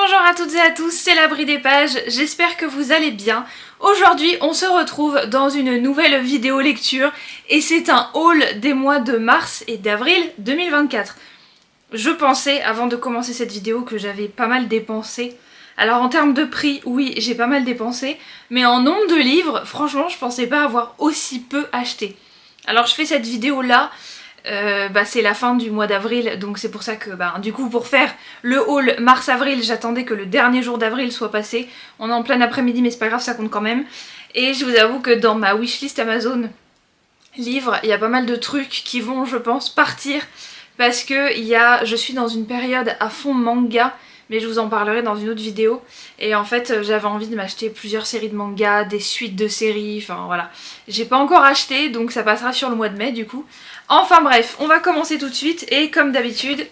bonjour à toutes et à tous, c'est l'Abri des Pages, j'espère que vous allez bien. Aujourd'hui, on se retrouve dans une nouvelle vidéo lecture et c'est un haul des mois de mars et d'avril 2024. Je pensais, avant de commencer cette vidéo, que j'avais pas mal dépensé. Alors en termes de prix, oui, j'ai pas mal dépensé, mais en nombre de livres, franchement, je pensais pas avoir aussi peu acheté. Alors je fais cette vidéo là, c'est la fin du mois d'avril, donc c'est pour ça que du coup pour faire le haul mars-avril, j'attendais que le dernier jour d'avril soit passé. On est en plein après-midi mais c'est pas grave, ça compte quand même. Et je vous avoue que dans ma wishlist Amazon livres, il y a pas mal de trucs qui vont, je pense, partir parce que je suis dans une période à fond manga, mais je vous en parlerai dans une autre vidéo. Et en fait, j'avais envie de m'acheter plusieurs séries de mangas, des suites de séries, enfin voilà. J'ai pas encore acheté, donc ça passera sur le mois de mai du coup. Enfin bref, on va commencer tout de suite et comme d'habitude,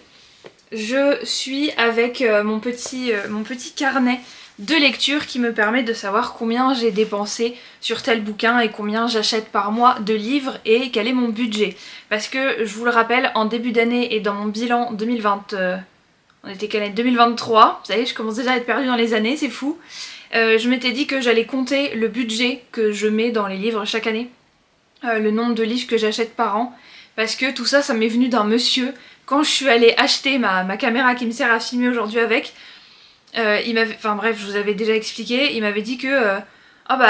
je suis avec mon petit carnet de lecture qui me permet de savoir combien j'ai dépensé sur tel bouquin et combien j'achète par mois de livres et quel est mon budget. Parce que je vous le rappelle, en début d'année et dans mon bilan 2020, on était quelle année 2023, vous savez, je commence déjà à être perdue dans les années, c'est fou. Je m'étais dit que j'allais compter le budget que je mets dans les livres chaque année, le nombre de livres que j'achète par an. Parce que tout ça, ça m'est venu d'un monsieur. Quand je suis allée acheter ma caméra qui me sert à filmer aujourd'hui avec, il m'avait, enfin bref, je vous avais déjà expliqué, il m'avait dit que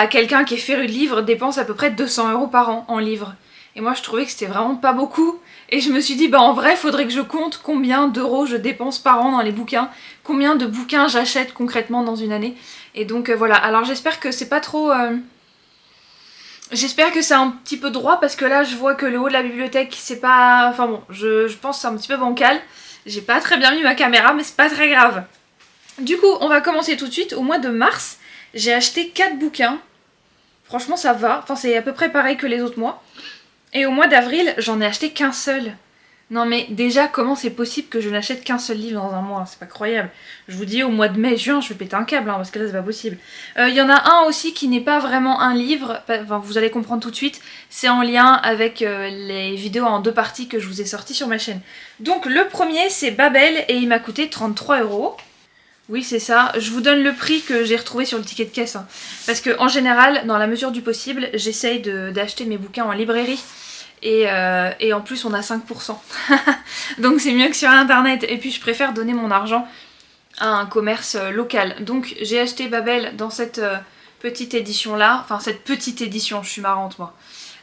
quelqu'un qui est féru de livres dépense à peu près 200 € par an en livres. Et moi je trouvais que c'était vraiment pas beaucoup. Et je me suis dit, en vrai, faudrait que je compte combien d'euros je dépense par an dans les bouquins, combien de bouquins j'achète concrètement dans une année. Et donc voilà, alors j'espère que c'est pas trop... J'espère que c'est un petit peu droit parce que là je vois que le haut de la bibliothèque c'est pas... Enfin bon, je pense que c'est un petit peu bancal. J'ai pas très bien mis ma caméra mais c'est pas très grave. Du coup on va commencer tout de suite. Au mois de mars j'ai acheté 4 bouquins. Franchement ça va, enfin c'est à peu près pareil que les autres mois. Et au mois d'avril j'en ai acheté qu'un seul. Non mais déjà comment c'est possible que je n'achète qu'un seul livre dans un mois, c'est pas croyable. Je vous dis au mois de mai, juin je vais péter un câble parce que là c'est pas possible. Il y en a un aussi qui n'est pas vraiment un livre, enfin vous allez comprendre tout de suite, c'est en lien avec les vidéos en 2 parties que je vous ai sorties sur ma chaîne. Donc le premier c'est Babel et il m'a coûté 33 €. Oui c'est ça, je vous donne le prix que j'ai retrouvé sur le ticket de caisse. Parce que en général, dans la mesure du possible, j'essaye d'acheter mes bouquins en librairie. Et en plus on a 5%. Donc c'est mieux que sur internet. Et puis je préfère donner mon argent à un commerce local. Donc j'ai acheté Babel dans cette petite édition là. Enfin cette petite édition, je suis marrante moi.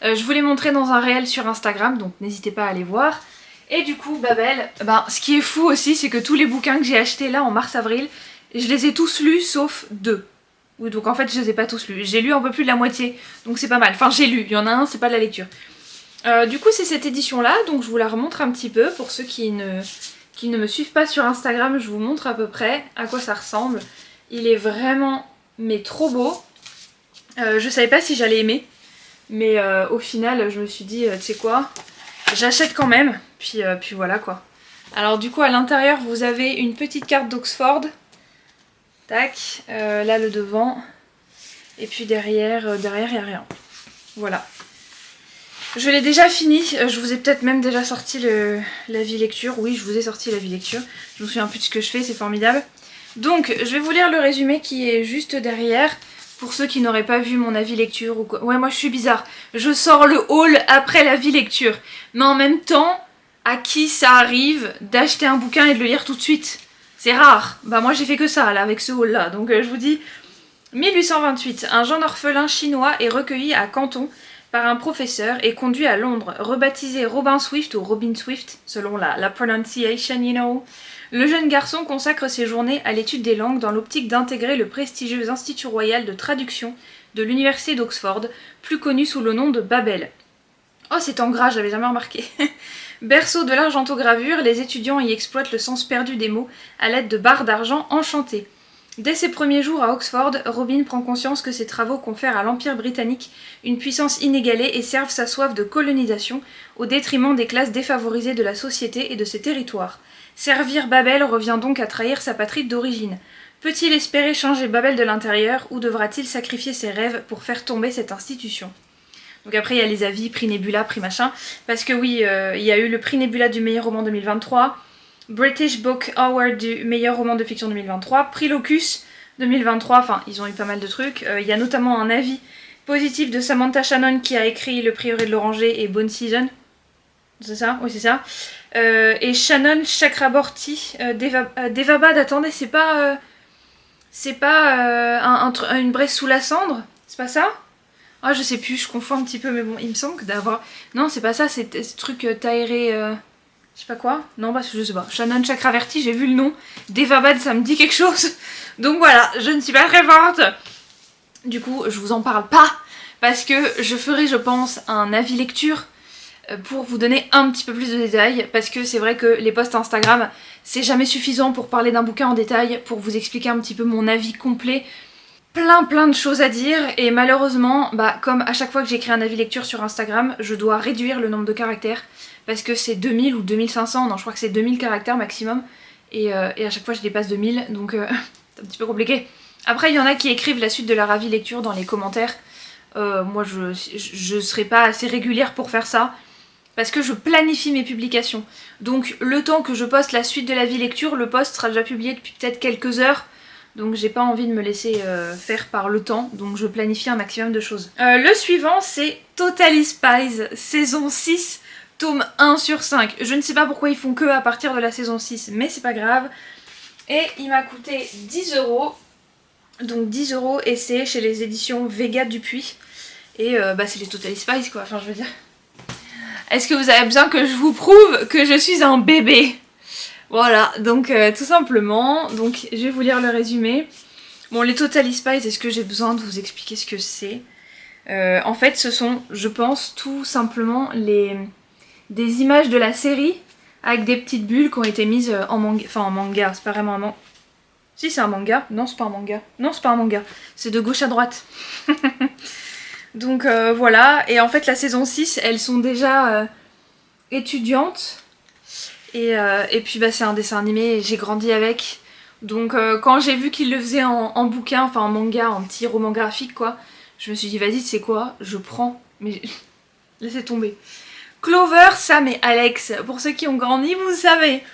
Je vous l'ai montré dans un réel sur Instagram, donc n'hésitez pas à aller voir. Et du coup Babel, ce qui est fou aussi c'est que tous les bouquins que j'ai achetés là en mars-avril, je les ai tous lus sauf 2. Oui donc en fait je les ai pas tous lus. J'ai lu un peu plus de la moitié, donc c'est pas mal. Enfin j'ai lu, il y en a un, c'est pas de la lecture. Du coup c'est cette édition là, donc je vous la remontre un petit peu pour ceux qui ne me suivent pas sur Instagram, je vous montre à peu près à quoi ça ressemble. Il est vraiment mais trop beau. Je savais pas si j'allais aimer, mais au final je me suis dit tu sais quoi, j'achète quand même, puis voilà quoi. Alors du coup à l'intérieur vous avez une petite carte d'Oxford, tac, là le devant, et puis derrière il n'y a rien, voilà. Je l'ai déjà fini, je vous ai peut-être même déjà sorti l'avis lecture. Oui, je vous ai sorti l'avis lecture. Je me souviens plus de ce que je fais, c'est formidable. Donc, je vais vous lire le résumé qui est juste derrière. Pour ceux qui n'auraient pas vu mon avis lecture ou quoi. Ouais, moi je suis bizarre. Je sors le haul après l'avis lecture. Mais en même temps, à qui ça arrive d'acheter un bouquin et de le lire tout de suite? C'est rare. Moi j'ai fait que ça là, avec ce haul là. Donc je vous dis, 1828, un jeune orphelin chinois est recueilli à Canton par un professeur et conduit à Londres, rebaptisé Robin Swift ou Robin Swift, selon la pronunciation, you know. Le jeune garçon consacre ses journées à l'étude des langues dans l'optique d'intégrer le prestigieux Institut Royal de Traduction de l'Université d'Oxford, plus connu sous le nom de Babel. Oh, c'est en gras, j'avais jamais remarqué. Berceau de l'argentogravure, les étudiants y exploitent le sens perdu des mots à l'aide de barres d'argent enchantées. Dès ses premiers jours à Oxford, Robin prend conscience que ses travaux confèrent à l'Empire britannique une puissance inégalée et servent sa soif de colonisation au détriment des classes défavorisées de la société et de ses territoires. Servir Babel revient donc à trahir sa patrie d'origine. Peut-il espérer changer Babel de l'intérieur ou devra-t-il sacrifier ses rêves pour faire tomber cette institution ? Donc après il y a les avis, prix Nebula, prix machin, parce que oui, il y a eu le prix Nebula du meilleur roman 2023, British Book Award du meilleur roman de fiction 2023, prix Locus 2023, enfin ils ont eu pas mal de trucs. Il y a notamment un avis positif de Samantha Shannon qui a écrit Le Prieuré de l'Oranger et Bone Season. C'est ça? Oui, c'est ça. Et Shannon Chakraborty, Devabad, attendez, c'est pas une braise sous la cendre? C'est pas ça? Ah, je sais plus, je confonds un petit peu, mais bon, il me semble que d'avoir... Non, c'est pas ça, c'est ce truc Taéré... Je sais pas quoi. Non, parce que je sais pas. Shannon Chakraverty, j'ai vu le nom. Devabad, ça me dit quelque chose. Donc voilà, je ne suis pas très forte. Du coup, je vous en parle pas. Parce que je ferai, je pense, un avis lecture pour vous donner un petit peu plus de détails. Parce que c'est vrai que les posts Instagram, c'est jamais suffisant pour parler d'un bouquin en détail, pour vous expliquer un petit peu mon avis complet. Plein de choses à dire. Et malheureusement, comme à chaque fois que j'écris un avis lecture sur Instagram, je dois réduire le nombre de caractères. Parce que c'est 2000 ou 2500, non je crois que c'est 2000 caractères maximum. Et à chaque fois je dépasse 2000, donc c'est un petit peu compliqué. Après il y en a qui écrivent la suite de leur avis lecture dans les commentaires. Moi je serai pas assez régulière pour faire ça. Parce que je planifie mes publications. Donc le temps que je poste la suite de l'avis lecture, le post sera déjà publié depuis peut-être quelques heures. Donc j'ai pas envie de me laisser faire par le temps, donc je planifie un maximum de choses. Le suivant c'est Totally Spies, saison 6. Tome 1 sur 5. Je ne sais pas pourquoi ils font que à partir de la saison 6, mais c'est pas grave. Et il m'a coûté 10€. Donc 10€ et c'est chez les éditions Vega Dupuis. Et c'est les Totally Spies quoi, enfin je veux dire. Est-ce que vous avez besoin que je vous prouve que je suis un bébé? Voilà, donc tout simplement. Donc je vais vous lire le résumé. Bon, les Totally Spies, est-ce que j'ai besoin de vous expliquer ce que c'est? En fait, ce sont, je pense, tout simplement des images de la série avec des petites bulles qui ont été mises en manga. Enfin en manga, c'est pas vraiment un manga. Si c'est un manga. Non c'est pas un manga. Non c'est pas un manga. C'est de gauche à droite. Donc voilà. Et en fait la saison 6, elles sont déjà étudiantes. Et puis c'est un dessin animé, j'ai grandi avec. Donc quand j'ai vu qu'ils le faisaient en bouquin, enfin en manga, en petit roman graphique quoi, je me suis dit vas-y c'est quoi, je prends. Mais laissez tomber. Clover, Sam et Alex, pour ceux qui ont grandi, vous savez.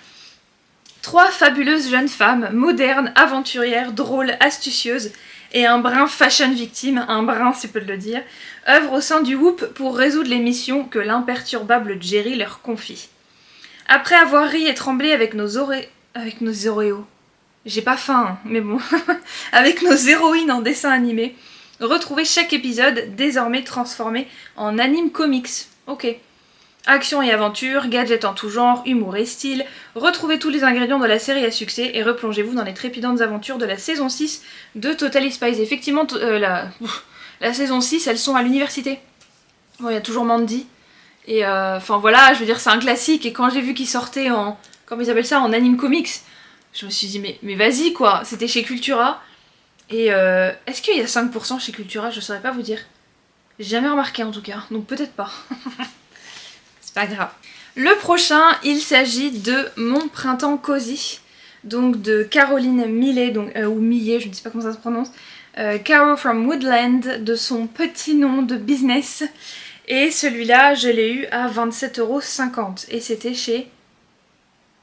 3 fabuleuses jeunes femmes, modernes, aventurières, drôles, astucieuses, et un brin fashion victime, un brin si peut le dire, œuvrent au sein du Whoop pour résoudre les missions que l'imperturbable Jerry leur confie. Après avoir ri et tremblé avec nos Oréos, j'ai pas faim, hein, mais bon, avec nos héroïnes en dessin animé, retrouvez chaque épisode désormais transformé en anime comics. Ok. Action et aventure, gadgets en tout genre, humour et style, retrouvez tous les ingrédients de la série à succès et replongez-vous dans les trépidantes aventures de la saison 6 de Totally Spies. Effectivement, la saison 6, elles sont à l'université. Bon, il y a toujours Mandy. Et enfin voilà, je veux dire, c'est un classique. Et quand j'ai vu qu'ils sortaient en, comment ils appellent ça, en anime comics, je me suis dit, mais vas-y quoi, c'était chez Cultura. Et est-ce qu'il y a 5% chez Cultura? Je saurais pas vous dire. J'ai jamais remarqué en tout cas, donc peut-être pas. Pas grave. Le prochain, il s'agit de Mon printemps cosy, donc de Caroline Millet, donc, ou Millet, je ne sais pas comment ça se prononce, Caro from Woodland, de son petit nom de business. Et celui-là, je l'ai eu à 27,50 € et c'était chez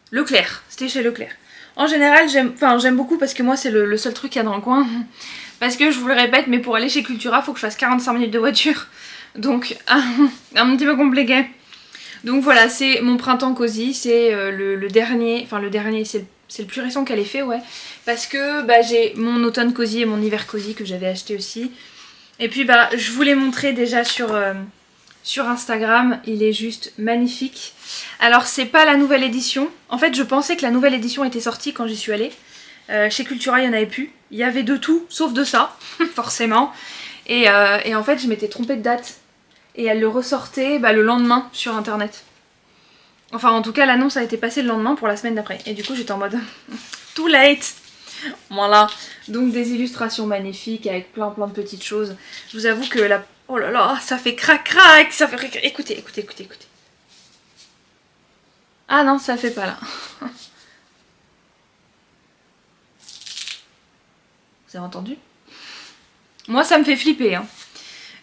Leclerc. C'était chez Leclerc. En général, j'aime beaucoup parce que moi, c'est le seul truc qu'il y a dans le coin. Parce que je vous le répète, mais pour aller chez Cultura, faut que je fasse 45 minutes de voiture. Donc, un petit peu compliqué. Donc voilà, c'est Mon printemps cosy, c'est le dernier, enfin le dernier, c'est le plus récent qu'elle ait fait, ouais. Parce que j'ai mon automne cosy et mon hiver cosy que j'avais acheté aussi. Et puis je vous l'ai montré déjà sur Instagram, il est juste magnifique. Alors c'est pas la nouvelle édition, en fait je pensais que la nouvelle édition était sortie quand j'y suis allée. Chez Cultura il y en avait plus, il y avait de tout, sauf de ça, forcément. Et en fait je m'étais trompée de date. Et elle le ressortait le lendemain sur internet. Enfin en tout cas l'annonce a été passée le lendemain pour la semaine d'après. Et du coup j'étais en mode too late. Voilà. Donc des illustrations magnifiques avec plein de petites choses. Je vous avoue que la... Oh là là, ça fait crac ça fait... Écoutez. Ah non, ça fait pas là. Vous avez entendu? Moi ça me fait flipper hein.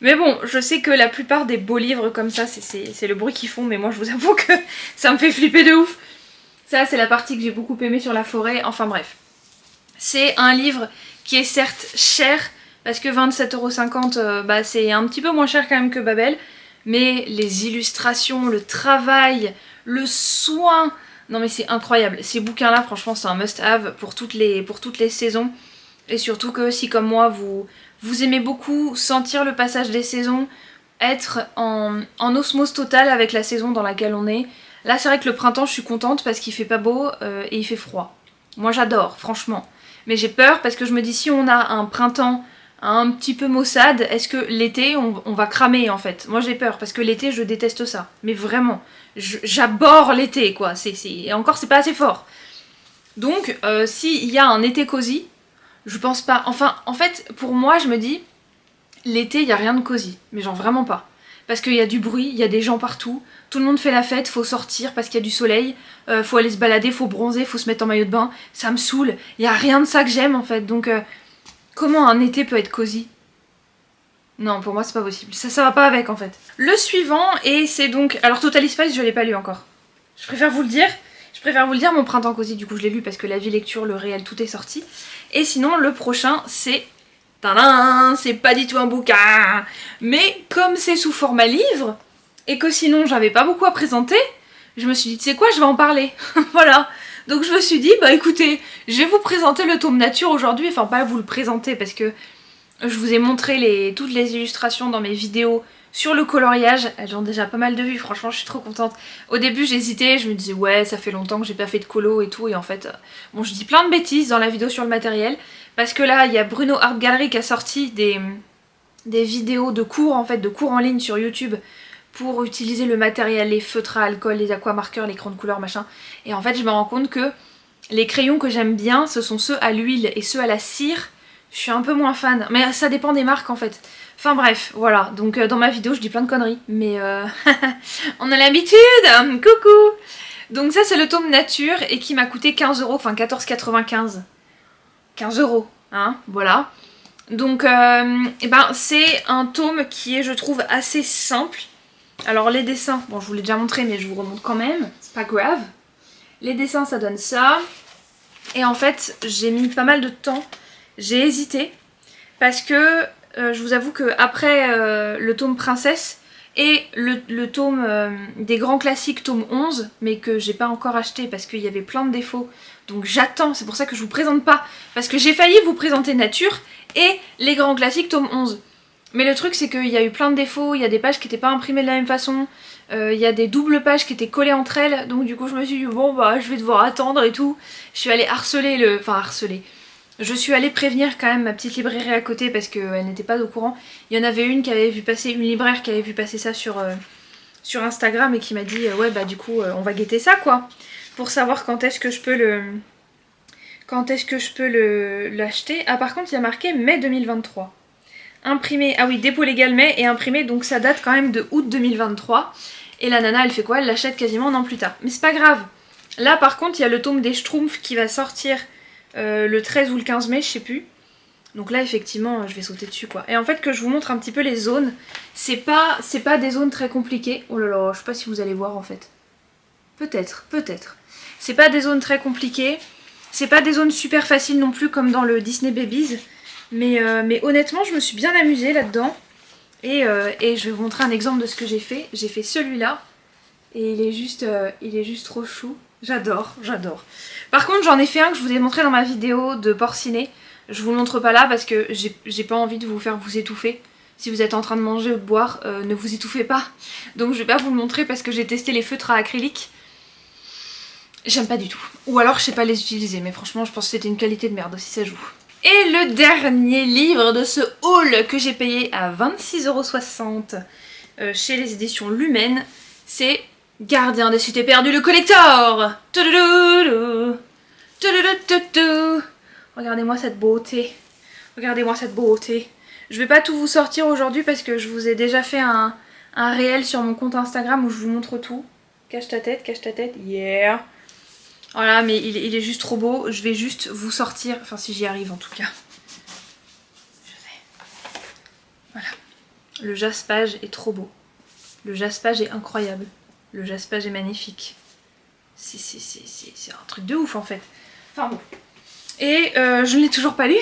Mais bon, je sais que la plupart des beaux livres comme ça, c'est le bruit qu'ils font, mais moi je vous avoue que ça me fait flipper de ouf. Ça, c'est la partie que j'ai beaucoup aimée sur la forêt. Enfin bref. C'est un livre qui est certes cher, parce que 27,50 €, bah, c'est un petit peu moins cher quand même que Babel. Mais les illustrations, le travail, le soin... Non mais c'est incroyable. Ces bouquins-là, franchement, c'est un must-have pour toutes les saisons. Et surtout que si, comme moi, vous aimez beaucoup sentir le passage des saisons, être en osmose totale avec la saison dans laquelle on est. Là, c'est vrai que le printemps, je suis contente parce qu'il fait pas beau et il fait froid. Moi, j'adore, franchement. Mais j'ai peur parce que je me dis, si on a un printemps un petit peu maussade, est-ce que l'été, on va cramer, en fait? Moi, j'ai peur parce que l'été, je déteste ça. Mais vraiment, j'abhorre l'été, quoi. Et encore, c'est pas assez fort. Donc, s'il y a un été cosy, je pense pas... Enfin, en fait, pour moi, je me dis... L'été, il y a rien de cosy, mais genre vraiment pas. Parce qu'il y a du bruit, il y a des gens partout, tout le monde fait la fête, faut sortir parce qu'il y a du soleil, faut aller se balader, faut bronzer, faut se mettre en maillot de bain, ça me saoule, il y a rien de ça que j'aime en fait, donc comment un été peut être cosy? Non, pour moi c'est pas possible, ça va pas avec en fait. Le suivant, et c'est donc... Alors Totally Spice, je l'ai pas lu encore. Je préfère vous le dire, mon printemps cosy, du coup je l'ai lu parce que la vie lecture, le réel, tout est sorti. Et sinon, le prochain, c'est... Tadam, c'est pas du tout un bouquin. Mais comme c'est sous format livre, et que sinon j'avais pas beaucoup à présenter, je me suis dit, tu sais quoi, je vais en parler. Voilà. Donc je me suis dit, bah écoutez, je vais vous présenter le tome nature aujourd'hui. Enfin, pas vous le présenter parce que je vous ai montré toutes les illustrations dans mes vidéos sur le coloriage. Elles ont déjà pas mal de vues, franchement je suis trop contente. Au début j'hésitais, je me disais ouais ça fait longtemps que j'ai pas fait de colo et tout, et en fait bon je dis plein de bêtises dans la vidéo sur le matériel, parce que là il y a Bruno Art Gallery qui a sorti des vidéos de cours en fait, de cours en ligne sur YouTube pour utiliser le matériel, les feutres à alcool, les aquamarqueurs, les crayons de couleur machin, et en fait je me rends compte que les crayons que j'aime bien ce sont ceux à l'huile, et ceux à la cire je suis un peu moins fan, mais ça dépend des marques en fait. Enfin bref, voilà, donc dans ma vidéo je dis plein de conneries, mais on a l'habitude, coucou. Donc ça c'est le tome nature et qui m'a coûté 15 €, enfin 14,95. 15 €, hein, voilà. Donc et ben, c'est un tome qui est je trouve assez simple. Alors les dessins, bon je vous l'ai déjà montré mais je vous remontre quand même, c'est pas grave. Les dessins ça donne ça. Et en fait j'ai mis pas mal de temps, j'ai hésité parce que je vous avoue que après le tome princesse et le tome des grands classiques, tome 11, mais que j'ai pas encore acheté parce qu'il y avait plein de défauts, donc j'attends, c'est pour ça que je vous présente pas, parce que j'ai failli vous présenter nature et les grands classiques tome 11. Mais le truc c'est qu'il y a eu plein de défauts, il y a des pages qui n'étaient pas imprimées de la même façon, il y a des doubles pages qui étaient collées entre elles, donc du coup je me suis dit bon bah je vais devoir attendre et tout. Je suis allée harceler je suis allée prévenir quand même ma petite librairie à côté parce qu'elle n'était pas au courant. Il y en avait une qui avait vu passer, une libraire qui avait vu passer ça sur Instagram et qui m'a dit ouais bah du coup on va guetter ça quoi. Pour savoir quand est-ce que je peux l'acheter. Ah par contre il y a marqué mai 2023. Imprimé, ah oui dépôt légal mai et imprimé, donc ça date quand même de août 2023. Et la nana elle fait quoi? Elle l'achète quasiment un an plus tard. Mais c'est pas grave. Là par contre il y a le tome des Schtroumpfs qui va sortir le 13 ou le 15 mai, je sais plus. Donc là effectivement je vais sauter dessus quoi. Et en fait que je vous montre un petit peu les zones, c'est pas des zones très compliquées. Oh là là, je sais pas si vous allez voir en fait. Peut-être. C'est pas des zones très compliquées, c'est pas des zones super faciles non plus comme dans le Disney Babies. Mais honnêtement je me suis bien amusée là-dedans. Et je vais vous montrer un exemple de ce que j'ai fait. J'ai fait celui-là. Et il est juste trop chou. J'adore. Par contre j'en ai fait un que je vous ai montré dans ma vidéo de porciné. Je vous le montre pas là parce que j'ai pas envie de vous faire vous étouffer. Si vous êtes en train de manger ou de boire, ne vous étouffez pas. Donc je vais pas vous le montrer parce que j'ai testé les feutres à acrylique. J'aime pas du tout. Ou alors je sais pas les utiliser, mais franchement je pense que c'était une qualité de merde si ça joue. Et le dernier livre de ce haul que j'ai payé à 26,60 € chez les éditions Lumen, c'est Gardien des cités perdues, le collector. Regardez-moi cette beauté. Je vais pas tout vous sortir aujourd'hui parce que je vous ai déjà fait un réel sur mon compte Instagram où je vous montre tout. Cache ta tête, yeah. Voilà, mais il est juste trop beau. Je vais juste vous sortir, enfin si j'y arrive en tout cas. Voilà. Le jaspage est trop beau. Le jaspage est incroyable. Le jaspage est magnifique. C'est un truc de ouf en fait. Enfin bon. Et je ne l'ai toujours pas lu.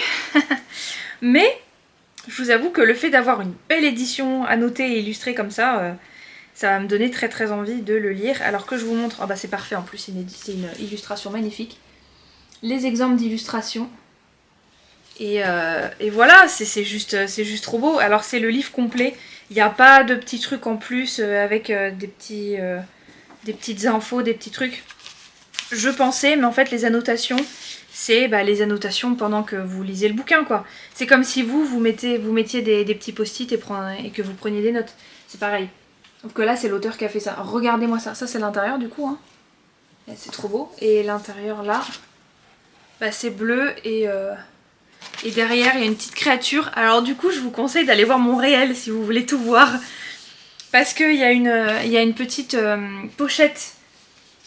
Mais je vous avoue que le fait d'avoir une belle édition annotée et illustrée comme ça, ça va me donner très très envie de le lire. Alors que je vous montre, ah bah c'est parfait en plus, c'est une illustration magnifique. Les exemples d'illustration. Et voilà, c'est juste trop beau. Alors c'est le livre complet. Il n'y a pas de petits trucs en plus avec des petites infos, des petits trucs. Je pensais, mais en fait les annotations, c'est les annotations pendant que vous lisez le bouquin quoi. C'est comme si vous mettiez des petits post-it et que vous preniez des notes. C'est pareil. Sauf que là c'est l'auteur qui a fait ça. Regardez-moi ça. Ça c'est l'intérieur du coup. Hein. C'est trop beau. Et l'intérieur là, c'est bleu et derrière il y a une petite créature. Alors du coup je vous conseille d'aller voir mon réel si vous voulez tout voir. Parce qu'il y a une petite pochette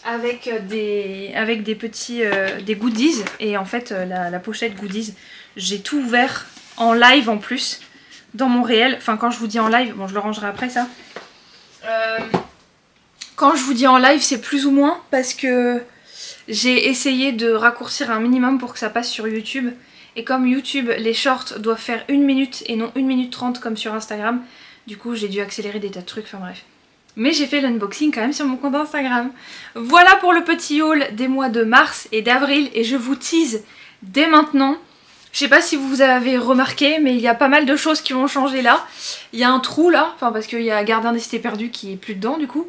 avec des petits des goodies. Et en fait la pochette goodies, j'ai tout ouvert en live en plus dans mon réel. Enfin quand je vous dis en live, bon je le rangerai après ça. Quand je vous dis en live c'est plus ou moins parce que j'ai essayé de raccourcir un minimum pour que ça passe sur YouTube. Et comme YouTube, les shorts doivent faire 1 minute et non 1 minute 30 comme sur Instagram, du coup j'ai dû accélérer des tas de trucs, enfin bref. Mais j'ai fait l'unboxing quand même sur mon compte Instagram. Voilà pour le petit haul des mois de mars et d'avril et je vous tease dès maintenant. Je sais pas si vous avez remarqué, mais il y a pas mal de choses qui vont changer là. Il y a un trou là, enfin parce qu'il y a Gardien des Cités Perdues qui est plus dedans du coup.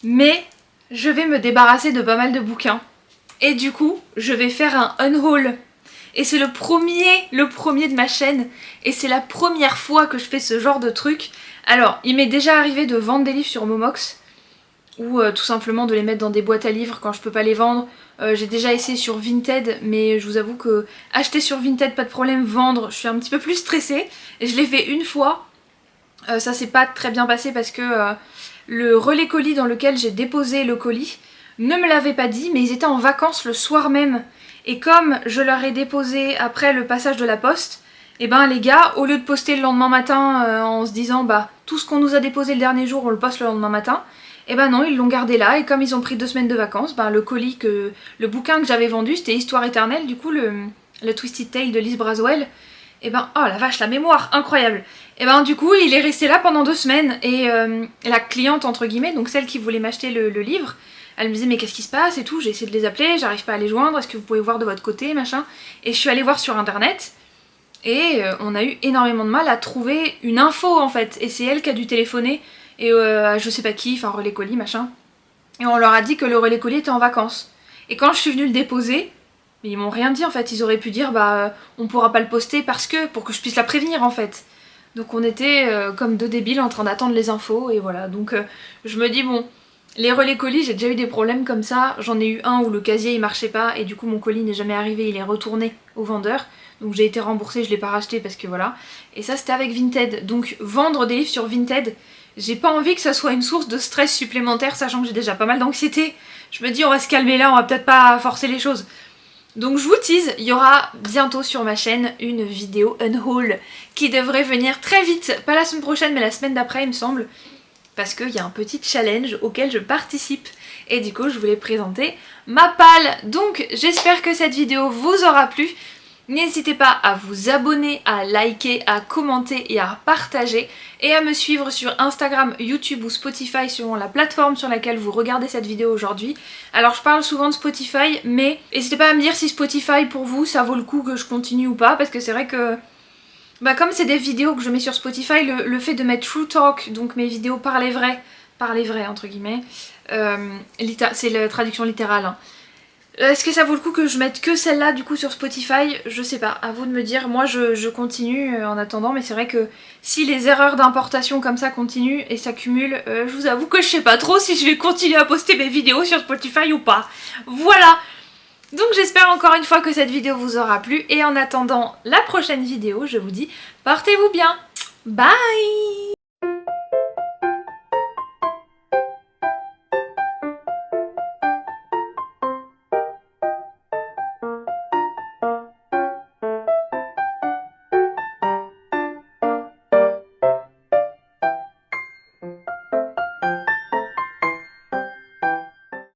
Mais je vais me débarrasser de pas mal de bouquins. Et du coup, je vais faire un unhaul. Et c'est le premier de ma chaîne. Et c'est la première fois que je fais ce genre de truc. Alors, il m'est déjà arrivé de vendre des livres sur Momox. Ou tout simplement de les mettre dans des boîtes à livres quand je peux pas les vendre. J'ai déjà essayé sur Vinted, mais je vous avoue que acheter sur Vinted, pas de problème. Vendre, je suis un petit peu plus stressée. Et je l'ai fait une fois. Ça s'est pas très bien passé parce que le relais colis dans lequel j'ai déposé le colis ne me l'avait pas dit, mais ils étaient en vacances le soir même. Et comme je leur ai déposé après le passage de la poste, et ben les gars, au lieu de poster le lendemain matin en se disant tout ce qu'on nous a déposé le dernier jour on le poste le lendemain matin, et ben non, ils l'ont gardé là. Et comme ils ont pris 2 semaines de vacances, le bouquin que j'avais vendu c'était Histoire éternelle, du coup le Twisted Tale de Liz Braswell, et ben oh la vache, la mémoire, incroyable. Et ben du coup il est resté là pendant 2 semaines et la cliente entre guillemets, donc celle qui voulait m'acheter le livre, elle me disait mais qu'est-ce qui se passe et tout, j'ai essayé de les appeler, j'arrive pas à les joindre, est-ce que vous pouvez voir de votre côté, machin. Et je suis allée voir sur internet et on a eu énormément de mal à trouver une info en fait. Et c'est elle qui a dû téléphoner et je sais pas qui, enfin relais colis machin. Et on leur a dit que le relais colis était en vacances. Et quand je suis venue le déposer, ils m'ont rien dit en fait, ils auraient pu dire on pourra pas le poster pour que je puisse la prévenir en fait. Donc on était comme 2 débiles en train d'attendre les infos et voilà. Donc je me dis bon, les relais colis, j'ai déjà eu des problèmes comme ça. J'en ai eu un où le casier il marchait pas et du coup mon colis n'est jamais arrivé, il est retourné au vendeur. Donc j'ai été remboursée, je l'ai pas racheté parce que voilà. Et ça c'était avec Vinted. Donc vendre des livres sur Vinted, j'ai pas envie que ça soit une source de stress supplémentaire, sachant que j'ai déjà pas mal d'anxiété. Je me dis on va se calmer là, on va peut-être pas forcer les choses. Donc je vous tease, il y aura bientôt sur ma chaîne une vidéo unhaul qui devrait venir très vite, pas la semaine prochaine mais la semaine d'après il me semble. Parce qu'il y a un petit challenge auquel je participe et du coup je voulais présenter ma palle. Donc j'espère que cette vidéo vous aura plu. N'hésitez pas à vous abonner, à liker, à commenter et à partager et à me suivre sur Instagram, YouTube ou Spotify selon la plateforme sur laquelle vous regardez cette vidéo aujourd'hui. Alors je parle souvent de Spotify mais n'hésitez pas à me dire si Spotify pour vous ça vaut le coup que je continue ou pas, parce que c'est vrai que comme c'est des vidéos que je mets sur Spotify, le fait de mettre True Talk, donc mes vidéos par les vrais entre guillemets, c'est la traduction littérale. Hein. Est-ce que ça vaut le coup que je mette que celle-là du coup sur Spotify? Je sais pas, à vous de me dire. Moi je continue en attendant, mais c'est vrai que si les erreurs d'importation comme ça continuent et s'accumulent, je vous avoue que je sais pas trop si je vais continuer à poster mes vidéos sur Spotify ou pas. Voilà. Donc j'espère encore une fois que cette vidéo vous aura plu et en attendant la prochaine vidéo, je vous dis portez-vous bien. Bye!